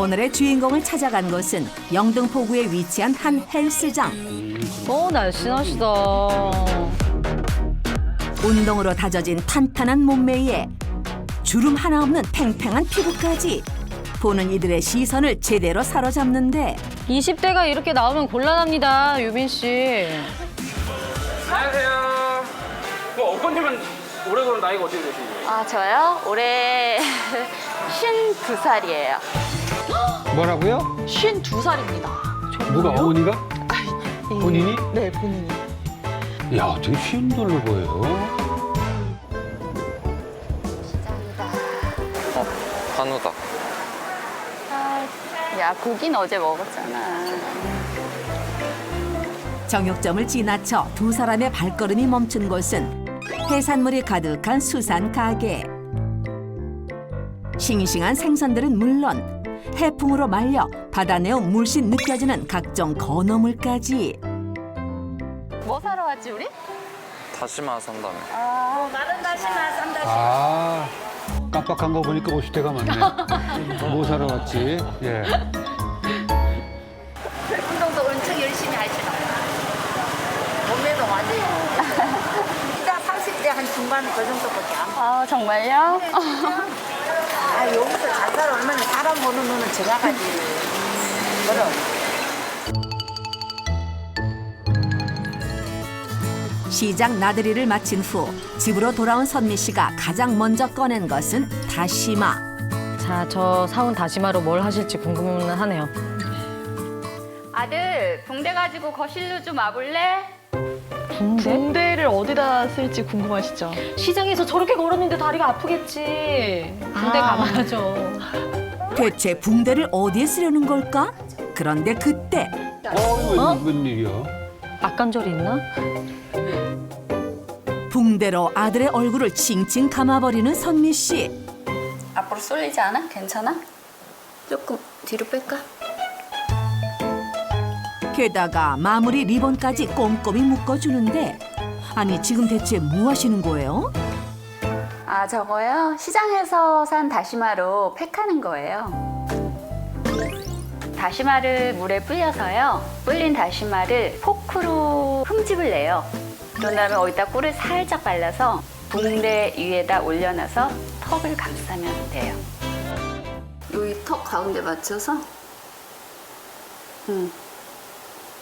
오늘의 주인공을 찾아간 곳은 영등포구에 위치한 한 헬스장. 날씬하시다. 운동으로 다져진 탄탄한 몸매에 주름 하나 없는 팽팽한 피부까지 보는 이들의 시선을 제대로 사로잡는데 20대가 이렇게 나오면 곤란합니다, 유빈 씨. 안녕하세요. 어머님은 올해 그럼 나이가 어떻게 되시나요? 아, 저요? 올해 52살이에요. 뭐라고요? 52살입니다. 누가 어머니가? 본인이? 네, 본인이. 야, 되게 쉬운 돌로 보여요. 한우다. 야, 고기는 어제 먹었잖아. 정육점을 지나쳐 두 사람의 발걸음이 멈춘 곳은 해산물이 가득한 수산 가게. 싱싱한 생선들은 물론 해풍으로 말려 바다내어 물씬 느껴지는 각종 건어물까지. 뭐 사러 왔지, 우리? 다시마 산다며. 아, 깜빡한 거 보니까 50대가 많네. 뭐 사러 왔지? 예. 운동도 엄청 열심히 하시나 몸매도 완전히 일단 30대 한 중반 그 정도밖에 안 봐. 아, 정말요? 아 여기서 잘 살아 얼마나 사람 보는 눈은 제가 가지. 그럼 시장 나들이를 마친 후 집으로 돌아온 선미 씨가 가장 먼저 꺼낸 것은 다시마. 자, 저 사온 다시마로 뭘 하실지 궁금은 하네요. 아들, 붕대 가지고 거실로 좀 와볼래? 붕대를 어디다 쓸지 궁금하시죠? 시장에서 저렇게 걸었는데 다리가 아프겠지. 군대 가봐야죠. 대체 붕대를 어디에 쓰려는 걸까? 그런데 그때 웬일이야? 악관절이 있나? 붕대로 아들의 얼굴을 칭칭 감아버리는 선미 씨. 앞으로 쏠리지 않아? 괜찮아? 조금 뒤로 뺄까? 게다가 마무리 리본까지 꼼꼼히 묶어주는데 아니 지금 대체 뭐 하시는 거예요? 아, 저거요? 시장에서 산 다시마로 팩하는 거예요. 다시마를 물에 불려서요. 불린 다시마를 포크로 흠집을 내요. 그런 다음에 어디다 꿀을 살짝 발라서 붕대 위에다 올려놔서 턱을 감싸면 돼요. 여기 턱 가운데 맞춰서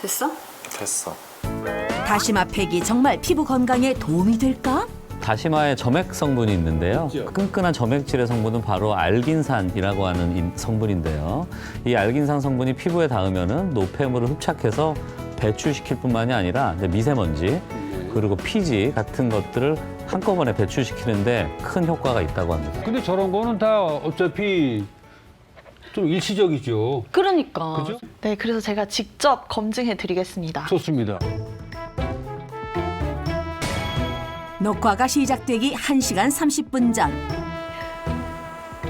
됐어? 됐어. 다시마 팩이 정말 피부 건강에 도움이 될까? 다시마에 점액 성분이 있는데요. 끈끈한 점액질의 성분은 바로 알긴산이라고 하는 성분인데요. 이 알긴산 성분이 피부에 닿으면은 노폐물을 흡착해서 배출시킬 뿐만이 아니라 이제 미세먼지 그리고 피지 같은 것들을 한꺼번에 배출시키는데 큰 효과가 있다고 합니다. 근데 저런 거는 다 어차피 좀 일시적이죠. 그러니까. 그죠? 네, 그래서 제가 직접 검증해 드리겠습니다. 좋습니다. 녹화가 시작되기 1시간 30분 전.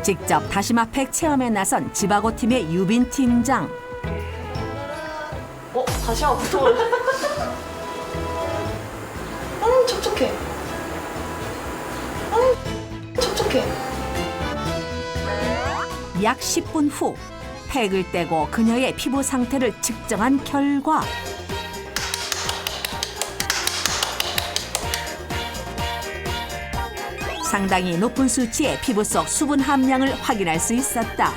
직접 다시마 팩 체험에 나선 지바고 팀의 유빈 팀장. 다시마 붙어. 촉촉해. 촉촉해. 약 10분 후 팩을 떼고 그녀의 피부 상태를 측정한 결과 상당히 높은 수치의 피부 속 수분 함량을 확인할 수 있었다.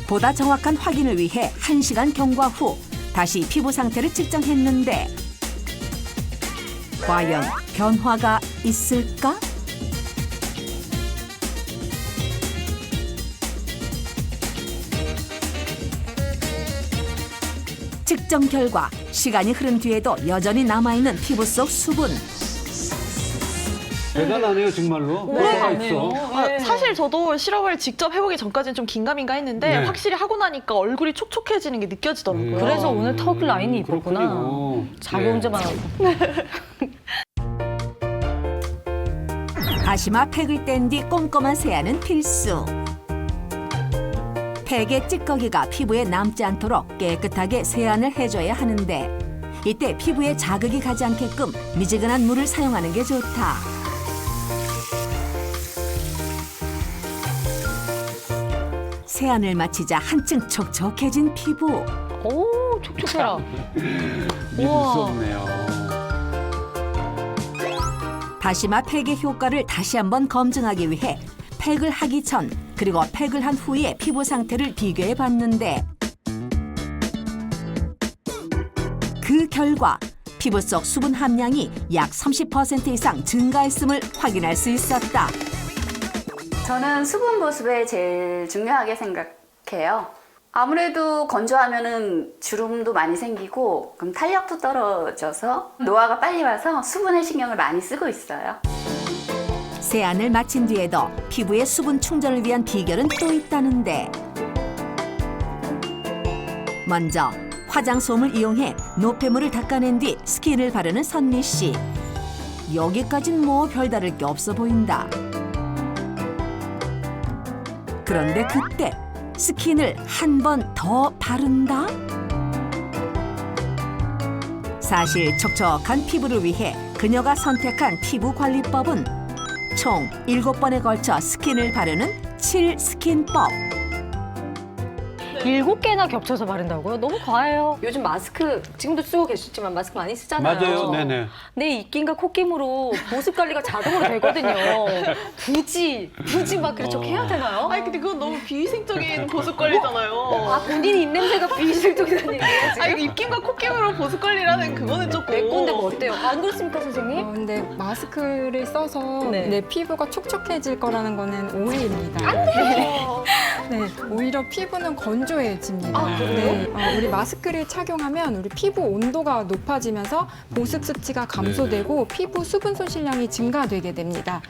보다 정확한 확인을 위해 1시간 경과 후 다시 피부 상태를 측정했는데 과연 변화가 있을까? 측정 결과 시간이 흐른 뒤에도 여전히 남아있는 피부 속 수분. 대단하네요, 정말로. 뭐가 있어. 사실 저도 실험을 직접 해보기 전까지는 좀 긴가민가 했는데 네. 확실히 하고 나니까 얼굴이 촉촉해지는 게 느껴지더라고요. 그래서 오늘 턱 라인이 이뻤구나. 그렇군요. 자기 혼자만 하고. 다시마 팩을 뗀 뒤 꼼꼼한 세안은 필수. 팩의 찌꺼기가 피부에 남지 않도록 깨끗하게 세안을 해줘야 하는데 이때 피부에 자극이 가지 않게끔 미지근한 물을 사용하는 게 좋다. 세안을 마치자 한층 촉촉해진 피부. 오, 촉촉해라. 믿을 수 없네요. 다시마 팩의 효과를 다시 한번 검증하기 위해 팩을 하기 전 그리고 팩을 한 후의 피부 상태를 비교해 봤는데 그 결과 피부 속 수분 함량이 약 30% 이상 증가했음을 확인할 수 있었다. 저는 수분 보습에 제일 중요하게 생각해요. 아무래도 건조하면은 주름도 많이 생기고 그럼 탄력도 떨어져서 노화가 빨리 와서 수분에 신경을 많이 쓰고 있어요. 세안을 마친 뒤에도 피부의 수분 충전을 위한 비결은 또 있다는데 먼저 화장솜을 이용해 노폐물을 닦아낸 뒤 스킨을 바르는 선미 씨. 여기까진 뭐 별다를 게 없어 보인다. 그런데 그때 스킨을 한 번 더 바른다? 사실 촉촉한 피부를 위해 그녀가 선택한 피부 관리법은 총 7번에 걸쳐 스킨을 바르는 7스킨법. 7개나 겹쳐서 바른다고요? 너무 과해요. 요즘 마스크 지금도 쓰고 계시지만 마스크 많이 쓰잖아요. 맞아요. 네네. 내 입김과 콧김으로 보습 관리가 자동으로 되거든요. 굳이 막 그렇게 해야 되나요? 아니 근데 그건 너무 비위생적인 보습 관리잖아요. 아, 본인이 입냄새가 비위생적이라는 얘기예요, 지금? 아니 입김과 콧김으로 보습 관리라는 그거는 조금 내 건데 뭐 어때요? 안 그렇습니까, 선생님? 근데 마스크를 써서 네. 내 피부가 촉촉해질 거라는 거는 오해입니다. 네, 오히려 피부는 건조해집니다. 아, 그래요? 네, 우리 마스크를 착용하면 우리 피부 온도가 높아지면서 보습 수치가 감소되고 피부 수분 손실량이 증가되게 됩니다.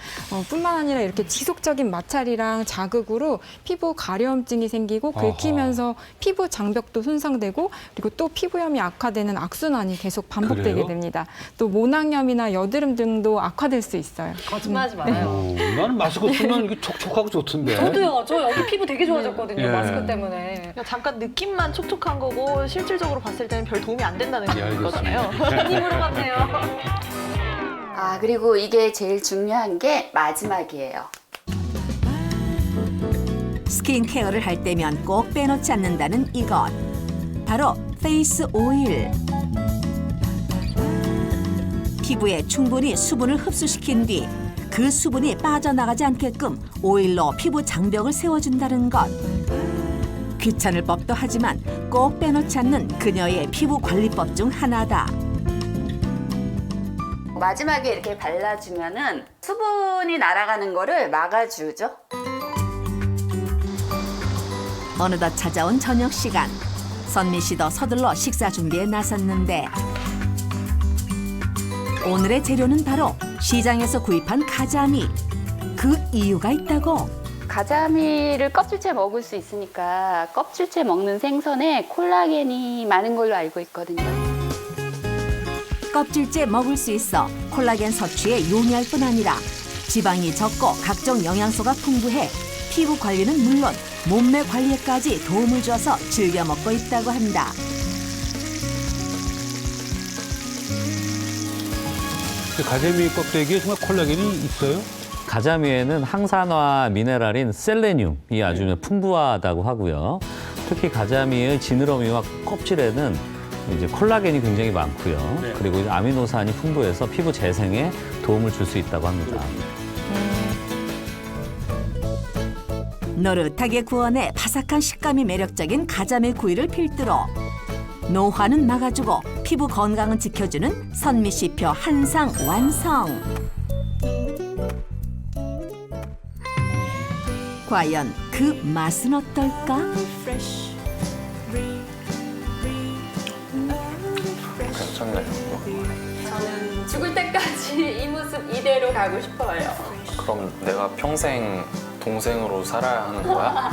뿐만 아니라 이렇게 지속적인 마찰이랑 자극으로 피부 가려움증이 생기고 긁히면서 피부 장벽도 손상되고 그리고 또 피부염이 악화되는 악순환이 계속 반복되게 그래요? 됩니다. 또 모낭염이나 여드름 등도 악화될 수 있어요. 거짓말하지 말아요. 나는 마스크 쓰면 이게 촉촉하고 좋던데. 저도요. 저 여기 피부 되게 좋아졌거든요. 예. 마스크 때문에. 그러니까 잠깐 느낌만 촉촉한 거고 실질적으로 봤을 때는 별 도움이 안 된다는 예, 알겠습니다. 거잖아요. 많이 물어봤네요. 아, 그리고 이게 제일 중요한 게 마지막이에요. 스킨케어를 할 때면 꼭 빼놓지 않는다는 이것. 바로 페이스 오일. 피부에 충분히 수분을 흡수시킨 뒤 그 수분이 빠져나가지 않게끔 오일로 피부 장벽을 세워준다는 것. 귀찮을 법도 하지만 꼭 빼놓지 않는 그녀의 피부 관리법 중 하나다. 마지막에 이렇게 발라주면은 수분이 날아가는 거를 막아주죠. 어느덧 찾아온 저녁 시간. 선미 씨도 서둘러 식사 준비에 나섰는데 오늘의 재료는 바로 시장에서 구입한 가자미. 그 이유가 있다고. 가자미를 껍질째 먹을 수 있으니까 껍질째 먹는 생선에 콜라겐이 많은 걸로 알고 있거든요. 껍질째 먹을 수 있어 콜라겐 섭취에 용이할 뿐 아니라 지방이 적고 각종 영양소가 풍부해 피부 관리는 물론 몸매 관리에까지 도움을 줘서 즐겨 먹고 있다고 한다. 가재미 껍데기에 정말 콜라겐이 있어요? 가자미에는 항산화 미네랄인 셀레늄이 아주 풍부하다고 하고요. 특히 가자미의 지느러미와 껍질에는 이제 콜라겐이 굉장히 많고요. 네. 그리고 이제 아미노산이 풍부해서 피부 재생에 도움을 줄 수 있다고 합니다. 노릇하게 구워내 바삭한 식감이 매력적인 가자미 구이를 필두로 노화는 막아주고 피부 건강은 지켜주는 선미 씨표 한상 완성. 과연 그 맛은 어떨까? 괜찮네요. 저는 죽을 때까지 이 모습 이대로 가고 싶어요. 그럼 내가 평생 동생으로 살아야 하는 거야?